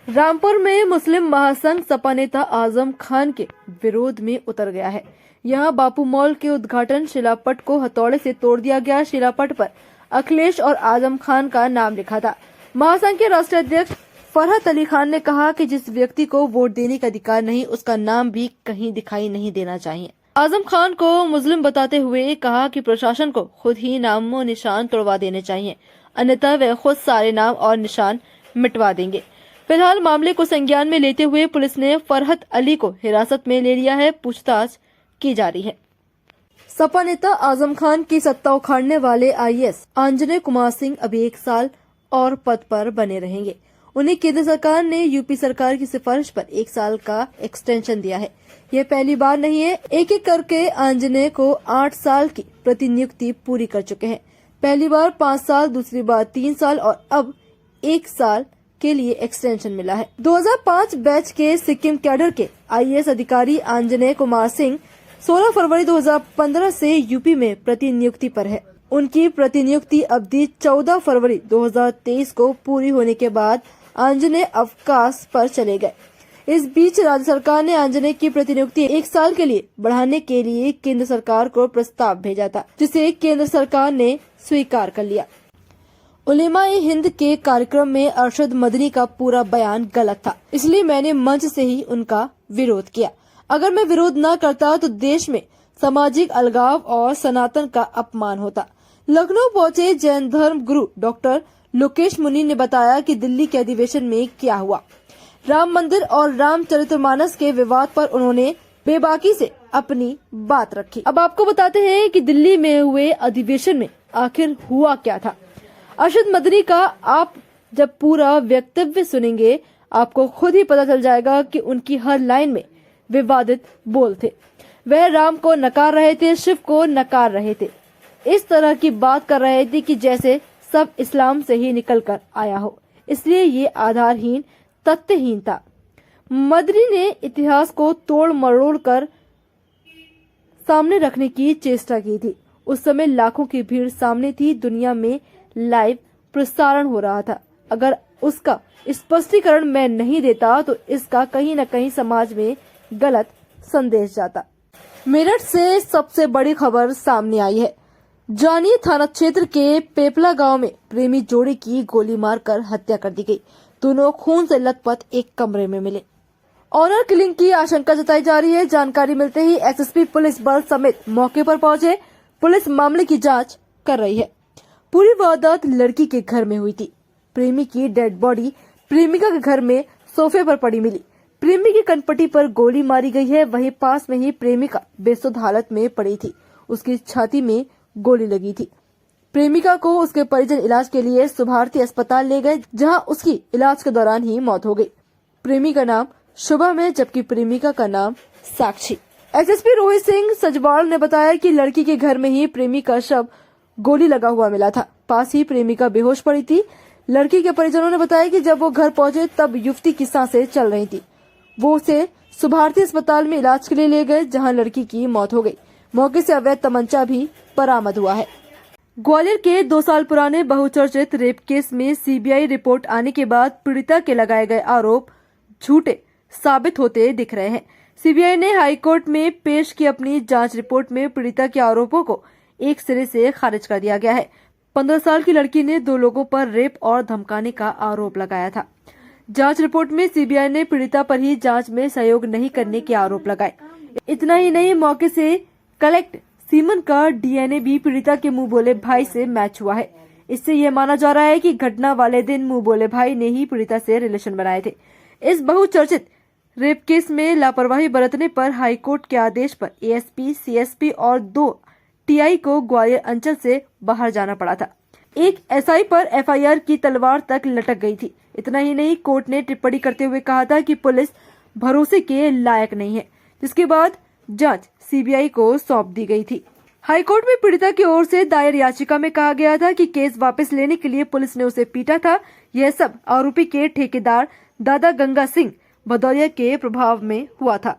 रामपुर में मुस्लिम महासंघ सपा नेता आजम खान के विरोध में उतर गया है। यहां बापू मॉल के उद्घाटन शिलापट को हथौड़े से तोड़ दिया गया। शिलापट पर अखिलेश और आजम खान का नाम लिखा था। महासंघ के राष्ट्रीय अध्यक्ष फरहत अली खान ने कहा कि जिस व्यक्ति को वोट देने का अधिकार नहीं, उसका नाम भी कहीं दिखाई नहीं देना चाहिए। आजम खान को मुस्लिम बताते हुए कहा कि प्रशासन को खुद ही नामो निशान तोड़वा देने चाहिए, अन्यथा वे खुद सारे नाम और निशान मिटवा देंगे। फिलहाल मामले को संज्ञान में लेते हुए पुलिस ने फरहत अली को हिरासत में ले लिया है। पूछताछ की जा रही है। सपा नेता आजम खान की सत्ता उखाड़ने वाले आईएएस आंजनेय कुमार सिंह अभी 1 साल और पद पर बने रहेंगे। उन्हें केंद्र सरकार ने यूपी सरकार की सिफारिश पर 1 साल का एक्सटेंशन दिया है। यह पहली बार नहीं है। एक एक करके आंजनेय को 8 साल की प्रतिनियुक्ति पूरी कर चुके हैं। पहली बार 5 साल, दूसरी बार 3 साल और अब 1 साल के लिए एक्सटेंशन मिला है। 2005 बैच के सिक्किम कैडर के आईएएस अधिकारी आंजनेय कुमार सिंह 16 फरवरी 2015 से यूपी में प्रतिनियुक्ति पर है। उनकी प्रतिनियुक्ति अवधि 14 फरवरी 2023 को पूरी होने के बाद आंजनेय अवकाश पर चले गए। इस बीच राज्य सरकार ने आंजनेय की प्रतिनियुक्ति 1 साल के लिए बढ़ाने के लिए केंद्र सरकार को प्रस्ताव भेजा था, जिसे केंद्र सरकार ने स्वीकार कर लिया। उलेमा-ए-हिंद के कार्यक्रम में अरशद मदनी का पूरा बयान गलत था, इसलिए मैंने मंच से ही उनका विरोध किया। अगर मैं विरोध न करता तो देश में सामाजिक अलगाव और सनातन का अपमान होता। लखनऊ पहुंचे जैन धर्म गुरु डॉक्टर लोकेश मुनि ने बताया कि दिल्ली के अधिवेशन में क्या हुआ। राम मंदिर और रामचरितमानस के विवाद पर उन्होंने बेबाकी से अपनी बात रखी। अब आपको बताते हैं कि दिल्ली में हुए अधिवेशन में आखिर हुआ क्या था। अरशद मदनी का आप जब पूरा वक्तव्य सुनेंगे, आपको खुद ही पता चल जाएगा कि उनकी हर लाइन में विवादित बोल थे। वह राम को नकार रहे थे, शिव को नकार रहे थे। इस तरह की बात कर रहे थे कि जैसे सब इस्लाम से ही निकल कर आया हो। इसलिए ये आधारहीन, तथ्यहीन था। मदनी ने इतिहास को तोड़ मरोड़ कर सामने रखने की चेष्टा की थी। उस समय लाखों की भीड़ सामने थी। दुनिया में लाइव प्रसारण हो रहा था। अगर उसका स्पष्टीकरण मैं नहीं देता तो इसका कहीं न कहीं समाज में गलत संदेश जाता। मेरठ से सबसे बड़ी खबर सामने आई है। जानिए, थाना क्षेत्र के पेपला गांव में प्रेमी जोड़ी की गोली मारकर हत्या कर दी गई। दोनों खून से लथपथ एक कमरे में मिले। ऑनर किलिंग की आशंका जताई जा रही है। जानकारी मिलते ही एसएसपी पुलिस बल समेत मौके पर पहुंचे। पुलिस मामले की जांच कर रही है। पूरी वारदात लड़की के घर में हुई थी। प्रेमी की डेड बॉडी प्रेमिका के घर में सोफे पर पड़ी मिली। प्रेमी की कनपट्टी पर गोली मारी गई है। वहीं पास में ही प्रेमिका बेसुध हालत में पड़ी थी। उसकी छाती में गोली लगी थी। प्रेमिका को उसके परिजन इलाज के लिए सुभारती अस्पताल ले गए, जहां उसकी इलाज के दौरान ही मौत हो गई। प्रेमी का नाम शुभम है, जबकि प्रेमिका का नाम साक्षी। एसएसपी रोहित सिंह सजवाल ने बताया कि लड़की के घर में ही प्रेमी का शव गोली लगा हुआ मिला था। पास ही प्रेमिका बेहोश पड़ी थी। लड़की के परिजनों ने बताया कि जब वो घर पहुंचे तब युवती की सांसें चल रही थी। वो उसे सुभारती अस्पताल में इलाज के लिए ले गए, जहां लड़की की मौत हो गई। मौके से अवैध तमंचा भी बरामद हुआ है। ग्वालियर के 2 साल पुराने बहुचर्चित रेप केस में सीबीआई रिपोर्ट आने के बाद पीड़िता के लगाए गए आरोप झूठे साबित होते दिख रहे हैं। सीबीआई ने हाईकोर्ट में पेश की अपनी जांच रिपोर्ट में पीड़िता के आरोपों को एक सिरे से खारिज कर दिया गया है। 15 साल की लड़की ने 2 लोगों पर रेप और धमकाने का आरोप लगाया था। जांच रिपोर्ट में सीबीआई ने पीड़िता पर ही जांच में सहयोग नहीं करने के आरोप लगाए। इतना ही नहीं, मौके से कलेक्ट सीमन का डीएनए भी पीड़िता के मुंह बोले भाई से मैच हुआ है। इससे यह माना जा रहा है कि घटना वाले दिन मुंह बोले भाई ने ही पीड़िता से रिलेशन बनाए थे। इस बहुचर्चित रेप केस में लापरवाही बरतने पर हाईकोर्ट के आदेश पर एएसपी, सीएसपी और 2 टीआई को ग्वालियर अंचल से बाहर जाना पड़ा था। एक एसआई पर एफआईआर की तलवार तक लटक गई थी। इतना ही नहीं, कोर्ट ने टिप्पणी करते हुए कहा था कि पुलिस भरोसे के लायक नहीं है, जिसके बाद जांच सीबीआई को सौंप दी गई थी। हाईकोर्ट में पीड़िता की ओर से दायर याचिका में कहा गया था कि केस वापस लेने के लिए पुलिस ने उसे पीटा था। यह सब आरोपी के ठेकेदार दादा गंगा सिंह भदौरिया के प्रभाव में हुआ था।